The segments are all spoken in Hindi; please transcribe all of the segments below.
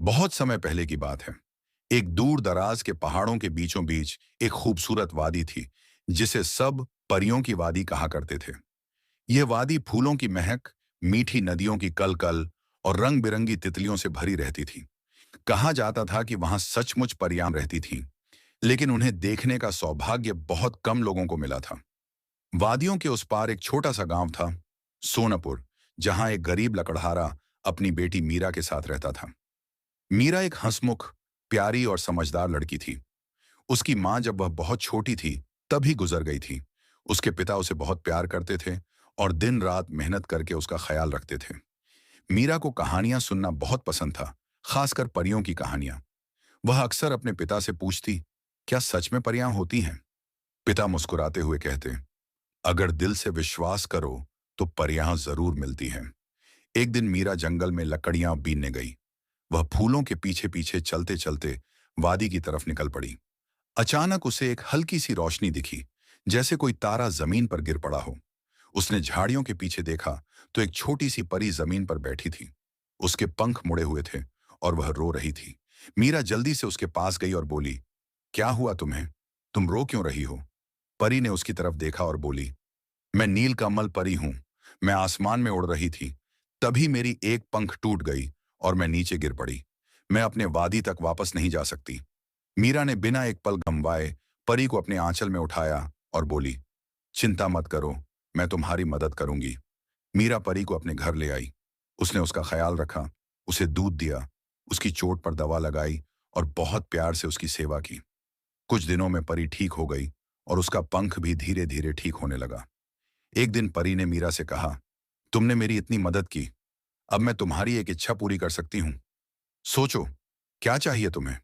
बहुत समय पहले की बात है। एक दूर दराज के पहाड़ों के बीचों बीच एक खूबसूरत वादी थी, जिसे सब परियों की वादी कहा करते थे। यह वादी फूलों की महक, मीठी नदियों की कलकल और रंग बिरंगी तितलियों से भरी रहती थी। कहा जाता था कि वहां सचमुच परियां रहती थीं, लेकिन उन्हें देखने का सौभाग्य बहुत कम लोगों को मिला था। वादियों के उस पार एक छोटा सा गांव था, सोनापुर, जहां एक गरीब लकड़हारा अपनी बेटी मीरा के साथ रहता था। मीरा एक हंसमुख, प्यारी और समझदार लड़की थी। उसकी माँ जब वह बहुत छोटी थी तभी गुजर गई थी। उसके पिता उसे बहुत प्यार करते थे और दिन रात मेहनत करके उसका ख्याल रखते थे। मीरा को कहानियां सुनना बहुत पसंद था, खासकर परियों की कहानियां। वह अक्सर अपने पिता से पूछती, क्या सच में परियां होती हैं? पिता मुस्कुराते हुए कहते, अगर दिल से विश्वास करो तो परियां जरूर मिलती हैं। एक दिन मीरा जंगल में लकड़ियां बीनने गई। वह फूलों के पीछे पीछे चलते चलते वादी की तरफ निकल पड़ी। अचानक उसे एक हल्की सी रोशनी दिखी, जैसे कोई तारा जमीन पर गिर पड़ा हो। उसने झाड़ियों के पीछे देखा तो एक छोटी सी परी जमीन पर बैठी थी। उसके पंख मुड़े हुए थे और वह रो रही थी। मीरा जल्दी से उसके पास गई और बोली, क्या हुआ तुम्हें? तुम रो क्यों रही हो? परी ने उसकी तरफ देखा और बोली, मैं नील कमल परी हूं। मैं आसमान में उड़ रही थी, तभी मेरी एक पंख टूट गई और मैं नीचे गिर पड़ी। मैं अपने वादी तक वापस नहीं जा सकती। मीरा ने बिना एक पल गंवाए परी को अपने आंचल में उठाया और बोली, चिंता मत करो, मैं तुम्हारी मदद करूंगी। मीरा परी को अपने घर ले आई। उसने उसका ख्याल रखा, उसे दूध दिया, उसकी चोट पर दवा लगाई और बहुत प्यार से उसकी सेवा की। कुछ दिनों में परी ठीक हो गई और उसका पंख भी धीरे धीरे ठीक होने लगा। एक दिन परी ने मीरा से कहा, तुमने मेरी इतनी मदद की, अब मैं तुम्हारी एक इच्छा पूरी कर सकती हूँ। सोचो, क्या चाहिए तुम्हें?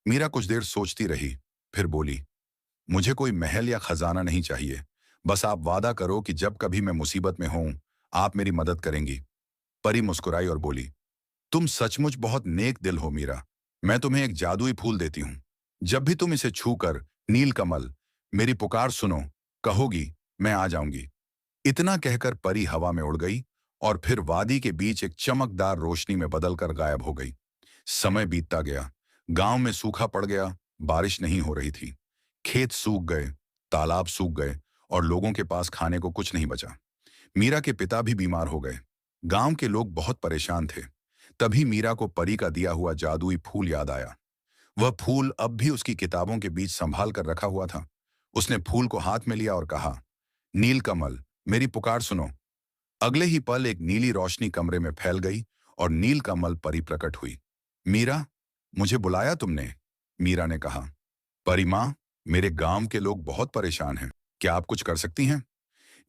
मीरा कुछ देर सोचती रही, फिर बोली, मुझे कोई महल या खजाना नहीं चाहिए। बस आप वादा करो कि जब कभी मैं मुसीबत में हूं, आप मेरी मदद करेंगी। परी मुस्कुराई और बोली, तुम सचमुच बहुत नेक दिल हो मीरा। मैं तुम्हें एक जादुई फूल देती हूँ। जब भी तुम इसे छूकर नील कमल, मेरी पुकार सुनो, कहोगी, मैं आ जाऊंगी। इतना कहकर परी हवा में उड़ गई और फिर वादी के बीच एक चमकदार रोशनी में बदलकर गायब हो गई। समय बीतता गया। गांव में सूखा पड़ गया, बारिश नहीं हो रही थी। खेत सूख गए, तालाब सूख गए और लोगों के पास खाने को कुछ नहीं बचा। मीरा के पिता भी बीमार हो गए। गांव के लोग बहुत परेशान थे। तभी मीरा को परी का दिया हुआ जादुई फूल याद आया। वह फूल अब भी उसकी किताबों के बीच संभाल कर रखा हुआ था। उसने फूल को हाथ में लिया और कहा, नील कमल, मेरी पुकार सुनो। अगले ही पल एक नीली रोशनी कमरे में फैल गई और नील कमल परी प्रकट हुई। मीरा, मुझे बुलाया तुमने? मीरा ने कहा, परी माँ, मेरे गांव के लोग बहुत परेशान हैं। क्या आप कुछ कर सकती हैं?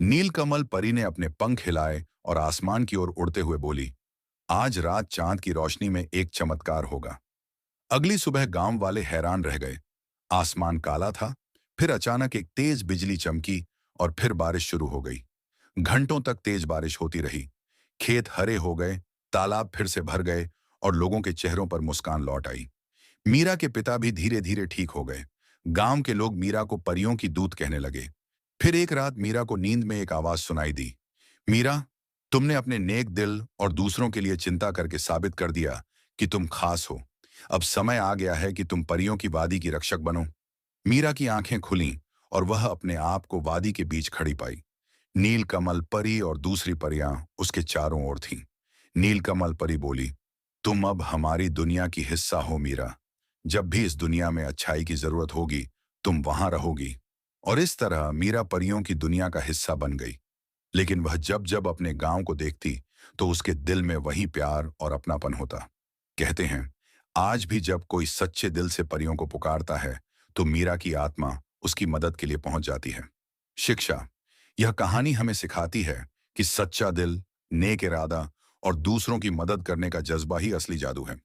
नीलकमल परी ने अपने पंख हिलाए और आसमान की ओर उड़ते हुए बोली, आज रात चांद की रोशनी में एक चमत्कार होगा। अगली सुबह गांव वाले हैरान रह गए। आसमान काला था, फिर अचानक एक तेज बिजली चमकी और फिर बारिश शुरू हो गई। घंटों तक तेज बारिश होती रही। खेत हरे हो गए, तालाब फिर से भर गए और लोगों के चेहरों पर मुस्कान लौट आई। मीरा के पिता भी धीरे धीरे ठीक हो गए। गांव के लोग मीरा को परियों की दूत कहने लगे। फिर एक रात मीरा को नींद में एक आवाज सुनाई दी, मीरा, तुमने अपने नेक दिल और दूसरों के लिए चिंता करके साबित कर दिया कि तुम खास हो। अब समय आ गया है कि तुम परियों की वादी की रक्षक बनो। मीरा की आंखें खुलीं और वह अपने आप को वादी के बीच खड़ी पाई। नील कमल परी और दूसरी परियां उसके चारों ओर थीं। नील कमल परी बोली, तुम अब हमारी दुनिया की हिस्सा हो मीरा। जब भी इस दुनिया में अच्छाई की जरूरत होगी, तुम वहां रहोगी। और इस तरह मीरा परियों की दुनिया का हिस्सा बन गई। लेकिन वह जब जब अपने गांव को देखती तो उसके दिल में वही प्यार और अपनापन होता। कहते हैं, आज भी जब कोई सच्चे दिल से परियों को पुकारता है तो मीरा की आत्मा उसकी मदद के लिए पहुंच जाती है। शिक्षा, यह कहानी हमें सिखाती है कि सच्चा दिल, नेक इरादा और दूसरों की मदद करने का जज्बा ही असली जादू है।